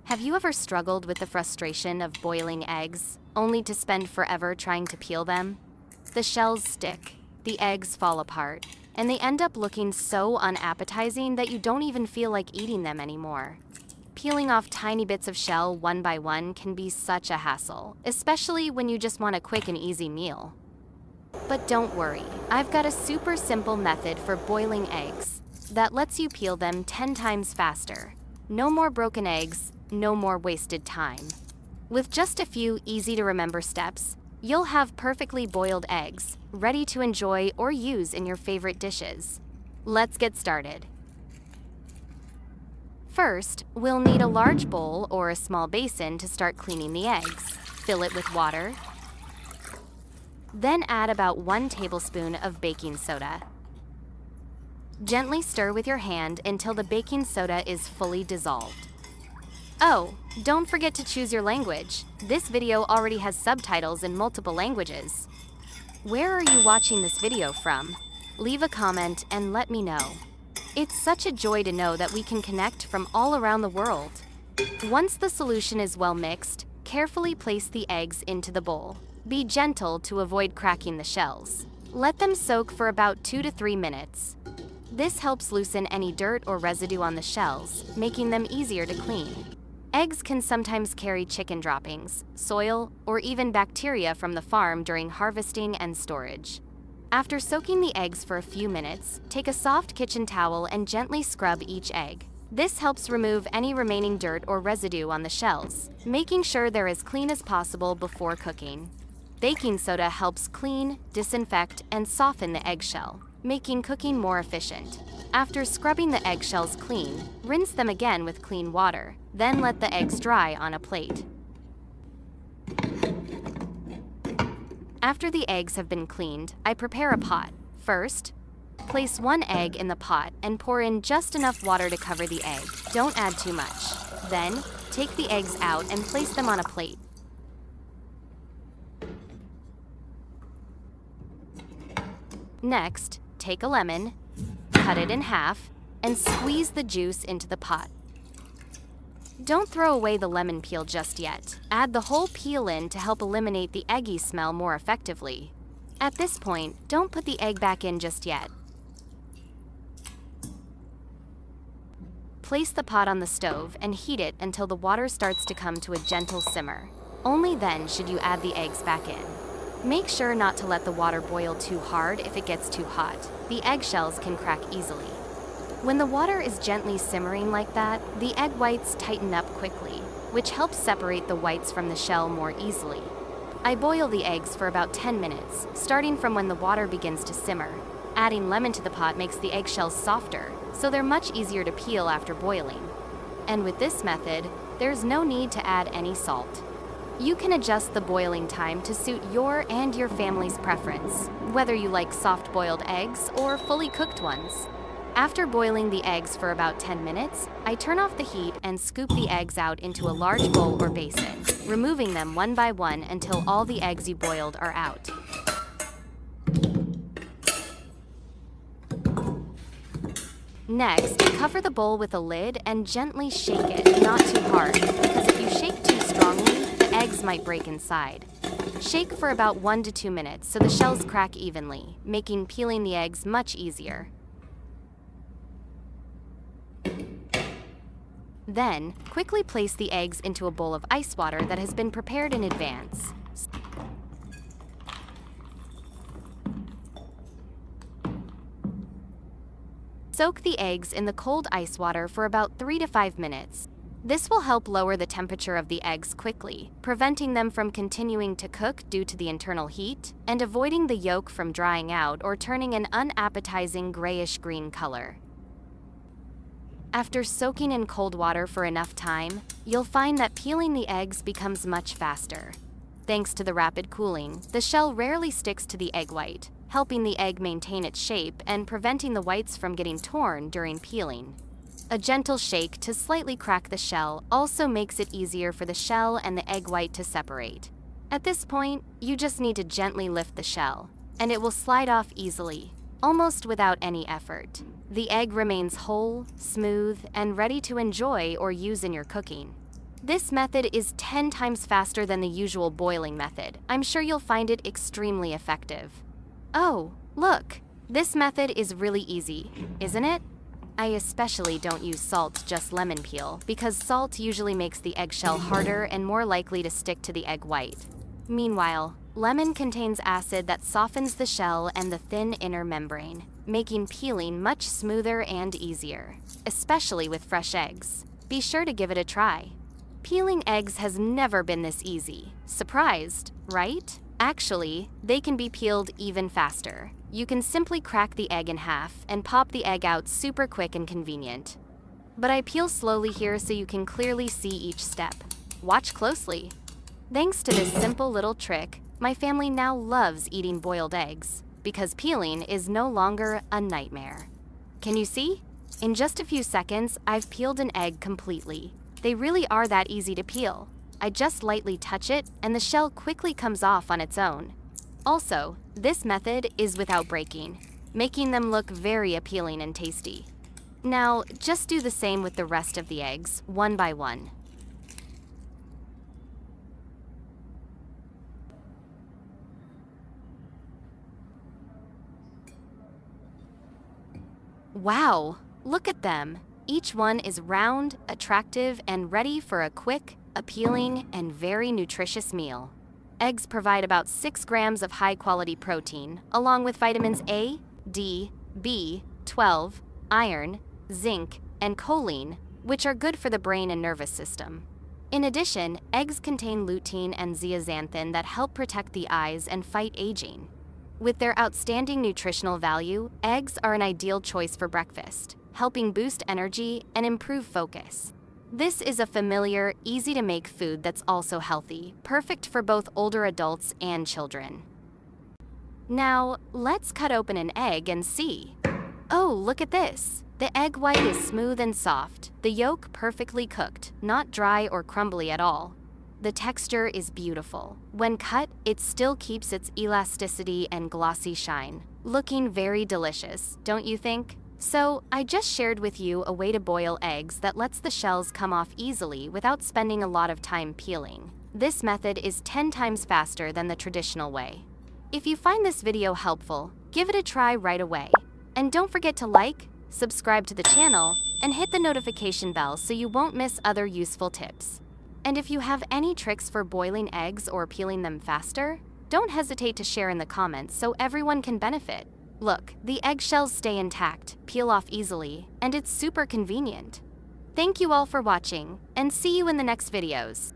Have you ever struggled with the frustration of boiling eggs, only to spend forever trying to peel them? The shells stick, the eggs fall apart, and they end up looking so unappetizing that you don't even feel like eating them anymore. Peeling off tiny bits of shell one by one can be such a hassle, especially when you just want a quick and easy meal. But don't worry, I've got a super simple method for boiling eggs that lets you peel them 10 times faster. No more broken eggs, no more wasted time. With just a few easy-to-remember steps, you'll have perfectly boiled eggs, ready to enjoy or use in your favorite dishes. Let's get started. First, we'll need a large bowl or a small basin to start cleaning the eggs. Fill it with water. Then add about 1 tablespoon of baking soda. Gently stir with your hand until the baking soda is fully dissolved. Oh, don't forget to choose your language. This video already has subtitles in multiple languages. Where are you watching this video from? Leave a comment and let me know. It's such a joy to know that we can connect from all around the world. Once the solution is well mixed, carefully place the eggs into the bowl. Be gentle to avoid cracking the shells. Let them soak for about 2 to 3 minutes. This helps loosen any dirt or residue on the shells, making them easier to clean. Eggs can sometimes carry chicken droppings, soil, or even bacteria from the farm during harvesting and storage. After soaking the eggs for a few minutes, take a soft kitchen towel and gently scrub each egg. This helps remove any remaining dirt or residue on the shells, making sure they're as clean as possible before cooking. Baking soda helps clean, disinfect, and soften the eggshell, making cooking more efficient. After scrubbing the eggshells clean, rinse them again with clean water, then let the eggs dry on a plate. After the eggs have been cleaned, I prepare a pot. First, place 1 egg in the pot and pour in just enough water to cover the egg. Don't add too much. Then, take the eggs out and place them on a plate. Next, take a lemon, cut it in half, and squeeze the juice into the pot. Don't throw away the lemon peel just yet. Add the whole peel in to help eliminate the eggy smell more effectively. At this point, don't put the egg back in just yet. Place the pot on the stove and heat it until the water starts to come to a gentle simmer. Only then should you add the eggs back in. Make sure not to let the water boil too hard if it gets too hot. The eggshells can crack easily. When the water is gently simmering like that, the egg whites tighten up quickly, which helps separate the whites from the shell more easily. I boil the eggs for about 10 minutes, starting from when the water begins to simmer. Adding lemon to the pot makes the eggshells softer, so they're much easier to peel after boiling. And with this method, there's no need to add any salt. You can adjust the boiling time to suit your and your family's preference, whether you like soft-boiled eggs or fully cooked ones. After boiling the eggs for about 10 minutes, I turn off the heat and scoop the eggs out into a large bowl or basin, removing them one by one until all the eggs you boiled are out. Next, cover the bowl with a lid and gently shake it, not too hard, because if you shake too strongly, the eggs might break inside. Shake for about 1 to 2 minutes so the shells crack evenly, making peeling the eggs much easier. Then, quickly place the eggs into a bowl of ice water that has been prepared in advance. Soak the eggs in the cold ice water for about 3 to 5 minutes. This will help lower the temperature of the eggs quickly, preventing them from continuing to cook due to the internal heat, and avoiding the yolk from drying out or turning an unappetizing grayish-green color. After soaking in cold water for enough time, you'll find that peeling the eggs becomes much faster. Thanks to the rapid cooling, the shell rarely sticks to the egg white, helping the egg maintain its shape and preventing the whites from getting torn during peeling. A gentle shake to slightly crack the shell also makes it easier for the shell and the egg white to separate. At this point, you just need to gently lift the shell, and it will slide off easily, almost without any effort. The egg remains whole, smooth, and ready to enjoy or use in your cooking. This method is 10 times faster than the usual boiling method. I'm sure you'll find it extremely effective. Oh, look! This method is really easy, isn't it? I especially don't use salt, just lemon peel, because salt usually makes the eggshell harder and more likely to stick to the egg white. Meanwhile, lemon contains acid that softens the shell and the thin inner membrane, making peeling much smoother and easier, especially with fresh eggs. Be sure to give it a try. Peeling eggs has never been this easy. Surprised, right? Actually, they can be peeled even faster. You can simply crack the egg in half and pop the egg out super quick and convenient. But I peel slowly here so you can clearly see each step. Watch closely. Thanks to this simple little trick, my family now loves eating boiled eggs, because peeling is no longer a nightmare. Can you see? In just a few seconds, I've peeled an egg completely. They really are that easy to peel. I just lightly touch it, and the shell quickly comes off on its own. Also, this method is without breaking, making them look very appealing and tasty. Now, just do the same with the rest of the eggs, one by one. Wow, look at them! Each one is round, attractive, and ready for a quick, appealing, and very nutritious meal. Eggs provide about 6 grams of high-quality protein, along with vitamins A, D, B, 12, iron, zinc, and choline, which are good for the brain and nervous system. In addition, eggs contain lutein and zeaxanthin that help protect the eyes and fight aging. With their outstanding nutritional value, eggs are an ideal choice for breakfast, helping boost energy and improve focus. This is a familiar, easy-to-make food that's also healthy, perfect for both older adults and children. Now, let's cut open an egg and see. Oh, look at this! The egg white is smooth and soft, the yolk perfectly cooked, not dry or crumbly at all. The texture is beautiful. When cut, it still keeps its elasticity and glossy shine, looking very delicious, don't you think? So, I just shared with you a way to boil eggs that lets the shells come off easily without spending a lot of time peeling. This method is 10 times faster than the traditional way. If you find this video helpful, give it a try right away. And don't forget to like, subscribe to the channel, and hit the notification bell so you won't miss other useful tips. And if you have any tricks for boiling eggs or peeling them faster, don't hesitate to share in the comments so everyone can benefit. Look, the eggshells stay intact, peel off easily, and it's super convenient. Thank you all for watching, and see you in the next videos.